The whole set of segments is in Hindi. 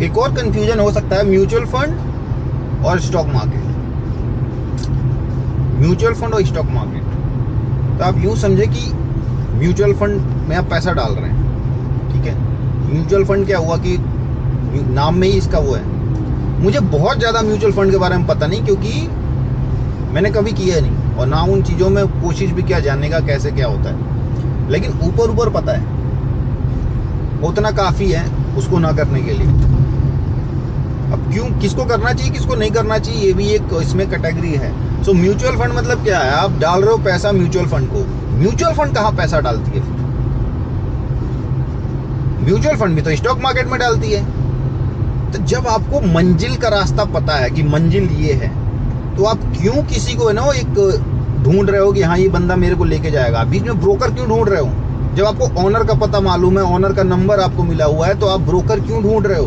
एक और कंफ्यूजन हो सकता है म्यूचुअल फंड और स्टॉक मार्केट। म्यूचुअल फंड और स्टॉक मार्केट, तो आप यूं समझे कि म्यूचुअल फंड में आप पैसा डाल रहे हैं, ठीक है। म्यूचुअल फंड क्या हुआ कि नाम में ही इसका वो है। मुझे बहुत ज़्यादा म्यूचुअल फंड के बारे में पता नहीं, क्योंकि मैंने कभी किया नहीं और ना उन चीज़ों में कोशिश भी किया जानने का कैसे क्या होता है, लेकिन ऊपर ऊपर पता है, उतना काफ़ी है उसको ना करने के लिए। अब क्यों, किसको करना चाहिए किसको नहीं करना चाहिए, ये भी एक इसमें कैटेगरी है। सो म्यूचुअल फंड मतलब क्या है, आप डाल रहे हो पैसा म्यूचुअल फंड को। म्यूचुअल फंड कहाँ पैसा डालती है फिर? म्यूचुअल फंड भी तो स्टॉक मार्केट में डालती है। तो जब आपको मंजिल का रास्ता पता है कि मंजिल ये है, तो आप क्यों किसी को है ना एक ढूंढ रहे हो कि हाँ ये बंदा मेरे को लेके जाएगा? बीच में ब्रोकर क्यों ढूंढ रहे हो? जब आपको ओनर का पता मालूम है, ओनर का नंबर आपको मिला हुआ है, तो आप ब्रोकर क्यों ढूंढ रहे हो?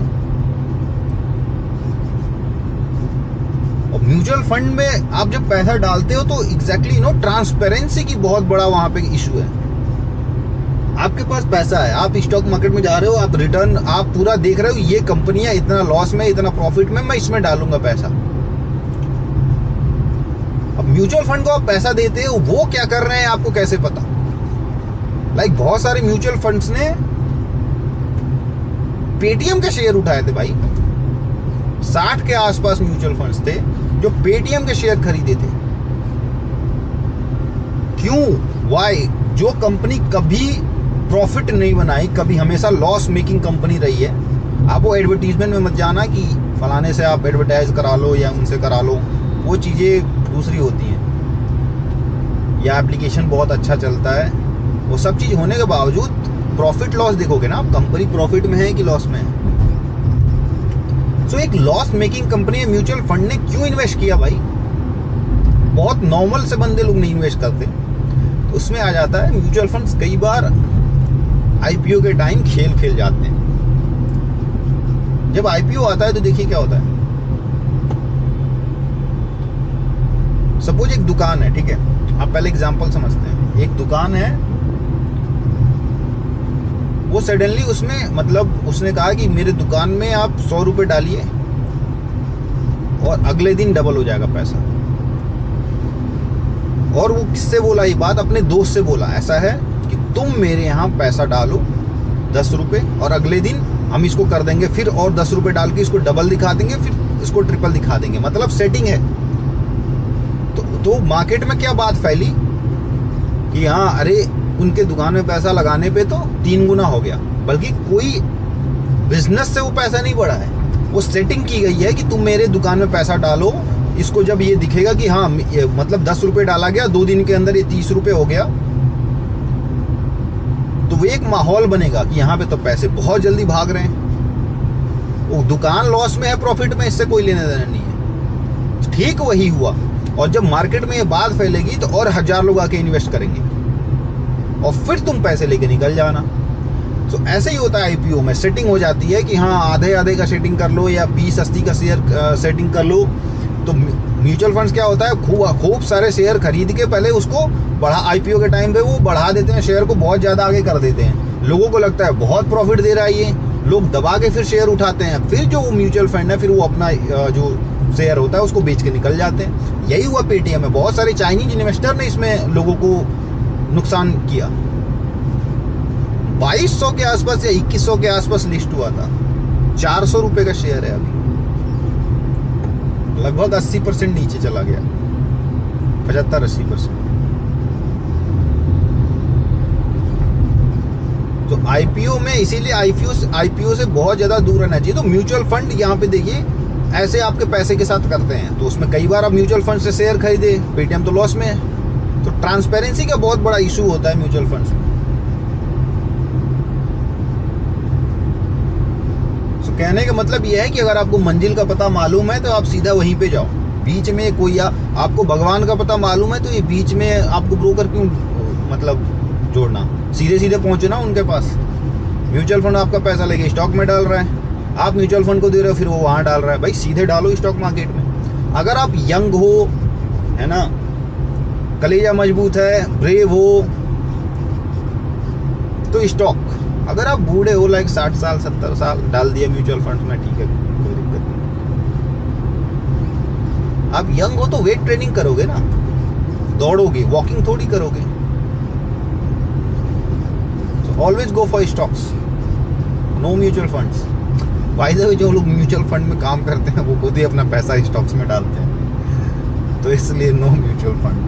और म्यूचुअल फंड में आप जब पैसा डालते हो तो एग्जैक्टली ट्रांसपेरेंसी की बहुत बड़ा वहां पे इशू है। आपके पास पैसा है, आप स्टॉक मार्केट में जा रहे हो, आप रिटर्न आप पूरा देख रहे हो, ये कंपनियां इतना लॉस में इतना प्रॉफिट में, मैं इसमें डालूंगा पैसा। अब म्यूचुअल फंड को आप पैसा देते हो, वो क्या कर रहे हैं आपको कैसे पता? बहुत सारे म्यूचुअल फंड्स ने पेटीएम के शेयर उठाए थे भाई। 60 के आसपास म्यूचुअल फंड्स थे जो पेटीएम के शेयर खरीदे थे। क्यों? वाई? जो कंपनी कभी प्रॉफिट नहीं बनाई, कभी हमेशा लॉस मेकिंग कंपनी रही है, आप वो एडवर्टीजमेंट में मत जाना कि फलाने से आप एडवर्टाइज करा लो या उनसे करा लो, वो चीज़ें दूसरी होती हैं। या एप्लीकेशन बहुत अच्छा चलता है, वो सब चीज़ होने के बावजूद प्रॉफिट लॉस देखोगे ना आप, कंपनी प्रॉफिट में है कि लॉस में है। सो एक लॉस मेकिंग कंपनी में म्यूचुअल फंड ने क्यों इन्वेस्ट किया भाई? बहुत नॉर्मल से बंदे लोग नहीं इन्वेस्ट करते। तो उसमें आ जाता है म्यूचुअल फंड्स कई बार आईपीओ के टाइम खेल जाते हैं। जब आईपीओ आता है तो देखिए क्या होता है। सपोज एक दुकान है, ठीक है, आप पहले एग्जांपल समझते हैं। एक दुकान है, वो सडनली उसमें उसने कहा कि मेरे दुकान में आप 100 रुपये डालिए और अगले दिन डबल हो जाएगा पैसा। और वो किससे बोला ये बात? अपने दोस्त से बोला। ऐसा है कि तुम मेरे यहाँ पैसा डालो 10 रुपये और अगले दिन हम इसको कर देंगे, फिर और 10 रुपये डाल के इसको डबल दिखा देंगे, फिर इसको ट्रिपल दिखा देंगे। मतलब सेटिंग है। तो मार्केट में क्या बात फैली कि हाँ, अरे उनके दुकान में पैसा लगाने पे तो 3 गुना हो गया। बल्कि कोई बिजनेस से वो पैसा नहीं बढ़ा है, वो सेटिंग की गई है कि तुम मेरे दुकान में पैसा डालो। इसको जब ये दिखेगा कि हाँ 10 रुपये डाला गया, 2 दिन के अंदर ये 30 रुपये हो गया, तो वो एक माहौल बनेगा कि यहाँ पे तो पैसे बहुत जल्दी भाग रहे हैं। वो दुकान लॉस में है, प्रॉफिट में, इससे कोई लेने देना नहीं है। ठीक वही हुआ। और जब मार्केट में ये बात फैलेगी तो और 1000 लोग आके इन्वेस्ट करेंगे और फिर तुम पैसे लेके निकल जाना। तो ऐसे ही होता है आईपीओ में, सेटिंग हो जाती है कि हाँ आधे आधे का सेटिंग कर लो या 20-80 का शेयर सेटिंग कर लो। तो म्यूचुअल फंड्स क्या होता है, खूब सारे शेयर खरीद के पहले उसको बढ़ा, आईपीओ के टाइम पे वो बढ़ा देते हैं, शेयर को बहुत ज़्यादा आगे कर देते हैं। लोगों को लगता है बहुत प्रॉफिट दे रहा है ये, लोग दबा के फिर शेयर उठाते हैं। फिर जो म्यूचुअल फंड है, फिर वो अपना जो शेयर होता है उसको बेच के निकल जाते हैं। यही हुआ पेटीएम में। बहुत सारे चाइनीज इन्वेस्टर ने इसमें लोगों को नुकसान किया। 2200 के आसपास या 2100 के आसपास लिस्ट हुआ था। 400 रुपये का शेयर है अभी, लगभग 80% नीचे चला गया, 75-80%। तो आईपीओ में, इसीलिए आईपीओ से बहुत ज़्यादा दूर रहना चाहिए। तो म्यूचुअल फंड यहाँ पे देखिए ऐसे आपके पैसे के साथ करते हैं। तो उसमें कई बार आप म्यूचुअल फंड से शेयर खरीदे, पेटीएम तो लॉस में है। तो ट्रांसपेरेंसी का बहुत बड़ा इशू होता है म्यूचुअल फंड्स में। तो कहने का मतलब यह है कि अगर आपको मंजिल का पता मालूम है तो आप सीधा वहीं पे जाओ। बीच में कोई आपको भगवान का पता मालूम है तो ये बीच में आपको ब्रोकर क्यों जोड़ना? सीधे सीधे पहुंचे ना उनके पास। म्यूचुअल फंड आपका पैसा लेके स्टॉक में डाल रहा है, आप म्यूचुअल फंड को दे रहे हो, फिर वो वहां डाल रहा है। भाई सीधे डालो स्टॉक मार्केट में। अगर आप यंग हो, है ना, कलेजा मजबूत है, ब्रेव हो, तो स्टॉक। अगर आप बूढ़े हो लाइक 60 साल 70 साल, डाल दिया म्यूचुअल फंड में, ठीक है, कोई दिक्कत नहीं। आप यंग हो तो वेट ट्रेनिंग करोगे ना, दौड़ोगे, वॉकिंग थोड़ी करोगे। So always go for stocks, no mutual funds. By the way, जो लोग म्यूचुअल फंड में काम करते हैं वो खुद ही अपना पैसा स्टॉक्स में डालते हैं, तो इसलिए नो म्यूचुअल फंड।